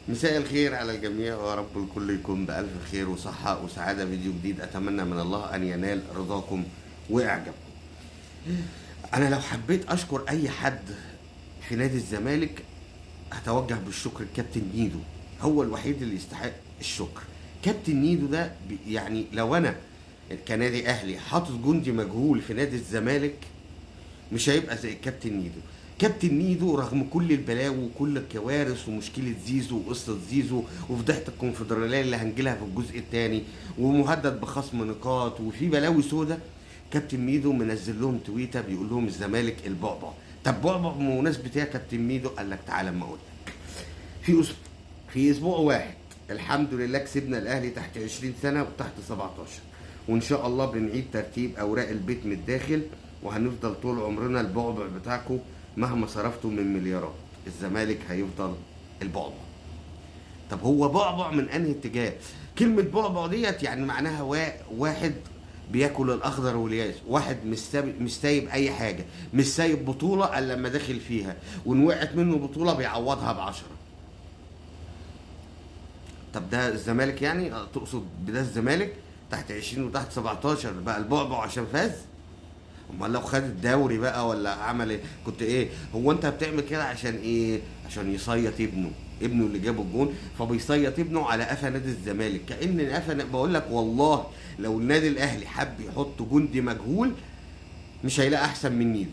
مساء الخير على الجميع، ويا رب الكل يكون بألف خير وصحة وسعادة. فيديو جديد أتمنى من الله أن ينال رضاكم وإعجابكم. أنا لو حبيت أشكر أي حد في نادي الزمالك هتوجه بالشكر لكابتن ميدو. هو الوحيد اللي يستحق الشكر. كابتن ميدو ده يعني لو أنا كنادي أهلي حاطط جندي مجهول في نادي الزمالك مش هيبقى زي كابتن ميدو. كابتن ميدو رغم كل البلاوي وكل الكوارث ومشكله زيزو وقصه زيزو وفضيحه الكونفدراليه اللي هنجيلها في الجزء الثاني ومهدد بخصم نقاط وفي بلاوي سودا، كابتن ميدو منزل لهم تويته بيقول لهم الزمالك البعبع. طب بعبع بمناسبه ايه يا كابتن ميدو؟ قال لك تعالى اما اقول لك. في اسبوع واحد الحمد لله كسبنا الاهلي تحت 20 سنه وتحت 17، وان شاء الله بنعيد ترتيب اوراق البيت من الداخل، وهنفضل طول عمرنا البعبع بتاعكم. مهما صرفتوا من مليارات الزمالك هيفضل البعبع. طب هو بعبع من انهي اتجاه؟ كلمه بعبع ديت يعني معناها واحد بياكل الاخضر والياس، واحد مش سايب اي حاجه، مش سايب بطوله الا لما داخل فيها، وان وقعت منه بطوله بيعوضها ب10. طب ده الزمالك يعني؟ تقصد بده الزمالك تحت 20 وتحت 17 بقى البعبع عشان فاز؟ امال لو خد الدوري بقى ولا عمل ايه كنت ايه؟ هو انت بتعمل كده عشان ايه؟ عشان يصيط ابنه اللي جابه الجون، فبيصيط ابنه على قفا نادي الزمالك. كأن قفا، بقول لك والله لو النادي الاهلي حب يحط جندي مجهول مش هيلاقي احسن من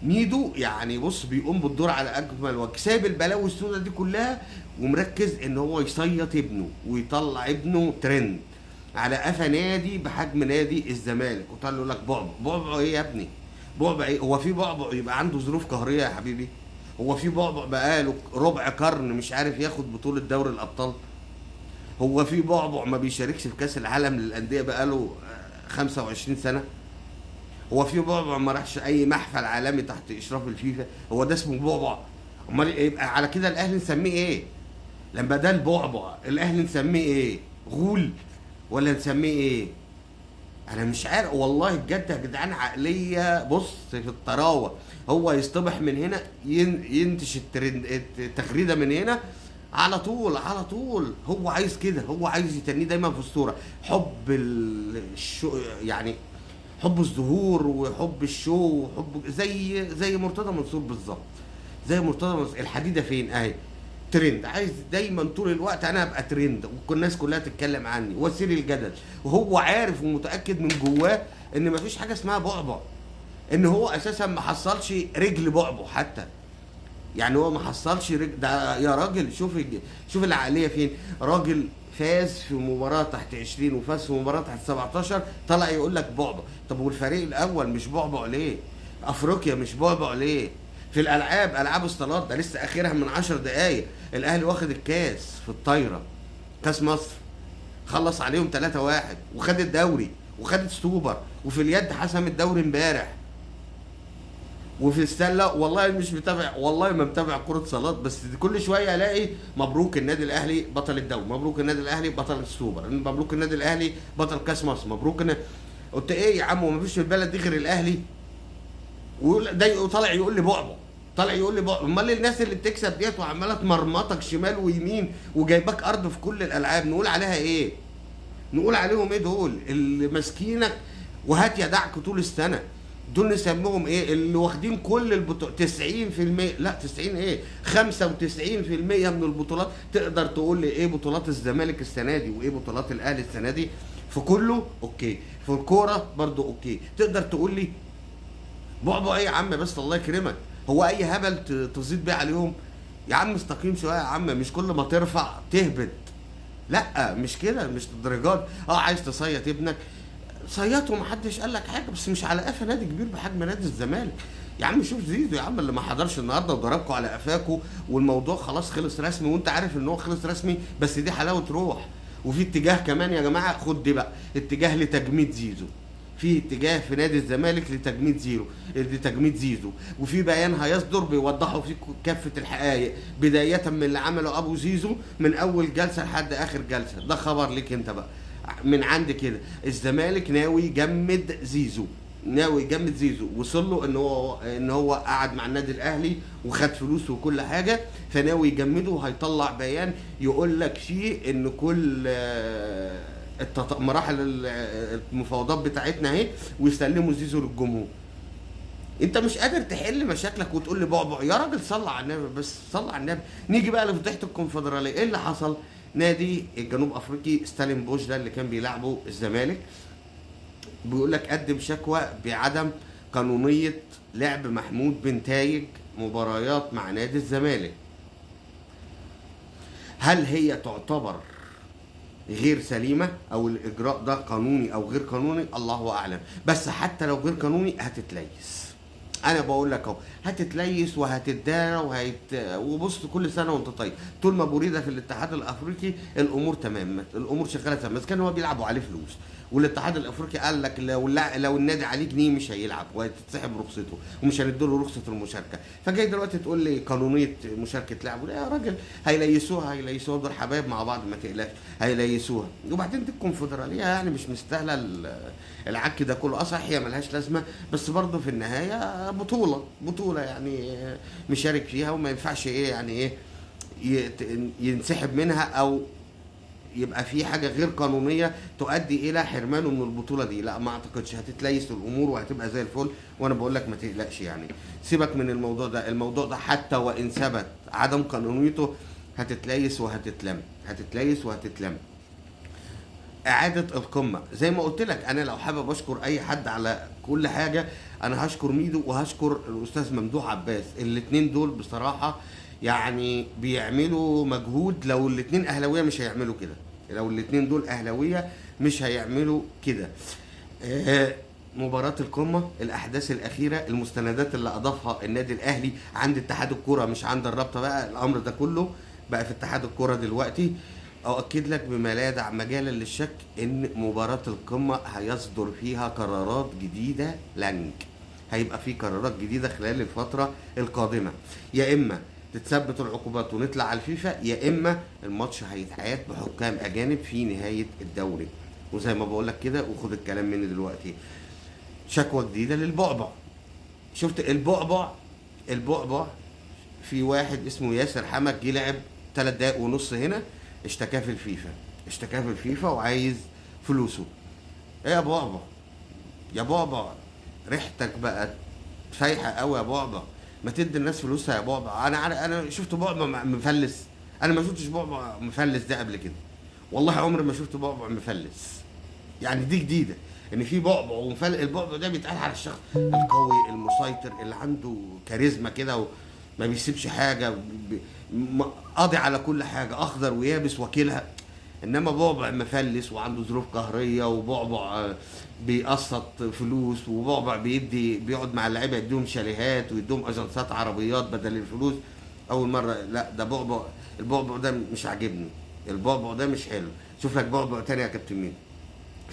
ميدو يعني بص بيقوم بالدور على اجمل وجه، سايب البلاوي السوداء دي كلها ومركز ان هو يصيط ابنه ويطلع ابنه ترند على قفا نادي بحجم نادي الزمالك. وطلع له لك بعبع ايه يا ابني؟ بعبع ايه؟ هو في بعبع يبقى عنده ظروف قهريه يا حبيبي؟ هو في بعبع بقاله ربع قرن مش عارف ياخد بطوله دوري الابطال؟ هو في بعبع ما بيشاركش في كاس العالم للانديه بقاله 25 سنه؟ هو في بعبع ما راحش اي محفل عالمي تحت اشراف الفيفا؟ هو ده اسمه بعبع؟ امال يبقى على كده الاهلي نسميه ايه؟ لما ده البعبع الاهلي نسميه ايه؟ غول ولا نسميه ايه؟ انا مش عارف والله بجد يا جدعان. عقليه بص في الطراوه. هو يصطبح من هنا ينتش التغريده من هنا على طول على طول. هو عايز كده، هو عايز يتنيه دايما في الصوره. حب يعني حب الظهور وحب الشو وحب زي مرتضى منصور بالظبط. زي مرتضى منصور. الحديده فين اهي؟ ترند. عايز دايما طول الوقت انا ابقى ترند والناس كلها تتكلم عني واسير الجدل، وهو عارف ومتاكد من جواه ان مفيش حاجه اسمها بعبع، ان هو اساسا ما حصلش رجل بعبع حتى. يعني هو ما حصلش رجل ده يا راجل. شوف العقليه فين. راجل فاز في مباراه تحت 20 وفاز في مباراه تحت 17 طلع يقول لك بعبع. طب والفريق الاول مش بعبع ليه؟ افريقيا ممش بعبع ليه؟ في العاب الصالات ده لسه اخرها من 10 دقايق الاهلي واخد الكاس في الطايره، كاس مصر، خلص عليهم 3-1 وخد الدوري وخد السوبر، وفي اليد حسم الدوري امبارح، وفي السله والله مش متابع، والله ما متابع كره صالات، بس كل شويه الاقي مبروك النادي الاهلي بطل الدوري، مبروك النادي الاهلي بطل السوبر، مبروك النادي الاهلي بطل كاس مصر، مبروك قلت ايه يا عم؟ وما فيش في البلد دي غير الاهلي؟ ويقول ده طالع يقول لي بعبع، طالع يقول لي بعبع. امال الناس اللي بتكسب ديت وعماله تمرمطك شمال ويمين وجايباك ارض في كل الالعاب نقول عليها ايه؟ نقول عليهم ايه دول اللي ماسكينك وهات يدعك طول السنه؟ دول نسميهم ايه؟ اللي واخدين كل البطولات 90%. لا 90 ايه، 95% من البطولات. تقدر تقول لي ايه بطولات الزمالك السنه دي وايه بطولات الاهلي السنه دي؟ في كله اوكي، في الكوره برضو اوكي. تقدر تقول لي بعبع ايه يا عم؟ بس الله يكرمك، هو اي هبل تزيد بيه عليهم؟ يا عم استقيم شويه يا عم، مش كل ما ترفع تهبط. لا مش كده، مش الدرجات. عايز تصيط ابنك صيطه، محدش قال لك حاجه، بس مش على قفا نادي كبير بحجم نادي الزمالك. يا عم شوف زيزو يا عم اللي ما حضرش النهارده وضربكوا على قفاكوا والموضوع خلاص خلص رسمي، وانت عارف ان هو خلص رسمي، بس دي حلاوه روح. وفي اتجاه كمان يا جماعه، خد دي بقى، اتجاه لتجميد زيزو. في اتجاه في نادي الزمالك لتجميد زيزو، وفي بيان هيصدر بيوضحوا فيه كافه الحقائق بدايه من اللي عمله ابو زيزو من اول جلسه لحد اخر جلسه. ده خبر ليك انت بقى من عندي كده. الزمالك ناوي يجمد زيزو، ناوي يجمد زيزو، وصل له ان هو قعد مع النادي الاهلي وخد فلوسه وكل حاجه، فناوي يجمده، وهيطلع بيان يقول لك فيه ان كل مراحل المفاوضات بتاعتنا اهي، ويسلموا زيزو للجمهور. انت مش قادر تحل مشاكلك وتقول لي بعبع؟ يا راجل صلى على النبي، بس صلى على النبي. نيجي بقى لفضيحه الكونفدراليه. ايه اللي حصل؟ نادي الجنوب افريقي ستالين بوش ده اللي كان بيلعبه الزمالك، بيقول لك قدم شكوى بعدم قانونيه لعب محمود بنتايج مباريات مع نادي الزمالك. هل هي تعتبر غير سليمه او الاجراء ده قانوني او غير قانوني؟ الله اعلم. بس حتى لو غير قانوني هتتليس. انا بقول لك اهو، هتتليس وهتتدارى وبص، كل سنه وانت طيب. طول ما بوريده في الاتحاد الافريقي الامور تمام، الامور شغاله تمام. بس كانوا بيلعبوا عليه فلوس، والاتحاد الافريقي قال لك لو النادي عليه جنيه مش هيلعب وهتتسحب رخصته ومش هنديله رخصه المشاركه. فجاي دلوقتي تقول لي قانونيه مشاركه لاعب؟ لا يا راجل، هيليسوها دول حبايب مع بعض، ما تقلقش هيليسوها. وبعدين دي الكونفدراليه يعني مش مستاهله العك ده كله. صحيح هي ملهاش لازمه، بس برضه في النهايه بطوله يعني مشارك فيها، وما ينفعش ايه يعني ايه ينسحب منها او يبقى في حاجه غير قانونيه تؤدي الى حرمانه من البطوله دي. لا ما اعتقدش. هتتليس الامور وهتبقى زي الفل. وانا بقول لك ما تقلقش يعني، سيبك من الموضوع ده حتى وان ثبت عدم قانونيته هتتليس وهتتلم. اعاده القمه زي ما قلت لك، انا لو حابب اشكر اي حد على كل حاجه، انا هشكر ميدو وهشكر الاستاذ ممدوح عباس. الاثنين دول بصراحه يعني بيعملوا مجهود. لو الاثنين اهلاويه مش هيعملوا كده، لو الاثنين دول اهلاويه مش هيعملوا كده. مباراة القمة، الأحداث الأخيرة، المستندات اللي أضافها النادي الأهلي عند اتحاد الكرة مش عند الرابطة. بقى الأمر ده كله بقى في اتحاد الكرة دلوقتي. أؤكد لك بما لا يدع مجالا للشك إن مباراة القمة هيصدر فيها قرارات جديدة هيبقى في قرارات جديدة خلال الفترة القادمة. يا إما تتثبت العقوبات ونطلع على الفيفا، يا إما الماتش هيتعاد بحكام أجانب في نهاية الدوري. وزي ما بقول لك كده، وخد الكلام مني دلوقتي، شكوى جديدة للبعبع. شفت البعبع في واحد اسمه ياسر حمد جه لعب 3 دقايق ونص هنا، اشتكاه في الفيفا وعايز فلوسه. ايه يا بعبع ريحتك بقت فايحه قوي يا بعبع، ما تدي الناس فلوسها يا بعبع. انا شفت بعبع مفلس؟ انا ما شفتش بعبع مفلس ده قبل كده، والله عمري ما شفت بعبع مفلس. يعني دي جديده ان في بعبع ومفلس. البعبع ده بيتقال على الشخص القوي المسيطر اللي عنده كاريزما كده وما بيسيبش حاجه، قاضي على كل حاجه، اخضر ويابس وكيلها. انما بعبع مفلس وعنده ظروف قهريه، وبعبع بيقسط فلوس، وبعبع بيقعد مع اللعيبه يديهم شاليهات ويديهم اجنسات عربيات بدل الفلوس. اول مره. لا ده البعبع ده مش عاجبني، البعبع ده مش حلو. شوف لك بعبع تاني يا كابتن مين،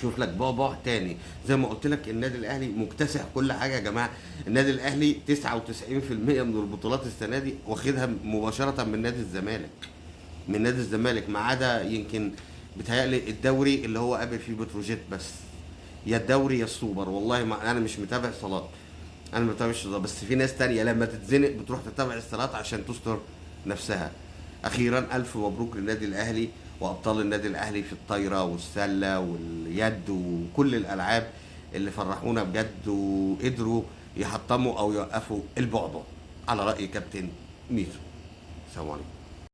شوف لك بعبع تاني. زي ما قلت لك النادي الاهلي مكتسح كل حاجه يا جماعه. النادي الاهلي 99% من البطولات السنه دي واخدها مباشره من نادي الزمالك، ما عدا يمكن بتهيألي الدوري اللي هو قابل فيه بتروجيت بس، يا الدوري يا السوبر. والله ما انا مش متابع صالات، انا ما بتابعش صالات، بس في ناس تانية لما تتزنق بتروح تتابع الصالات عشان تستر نفسها. اخيرا الف مبروك للنادي الاهلي وابطال النادي الاهلي في الطايره والسله واليد وكل الالعاب اللي فرحونا بجد، وقدروا يحطموا او يوقفوا البعبع على راي كابتن ميزو. السلام عليكم.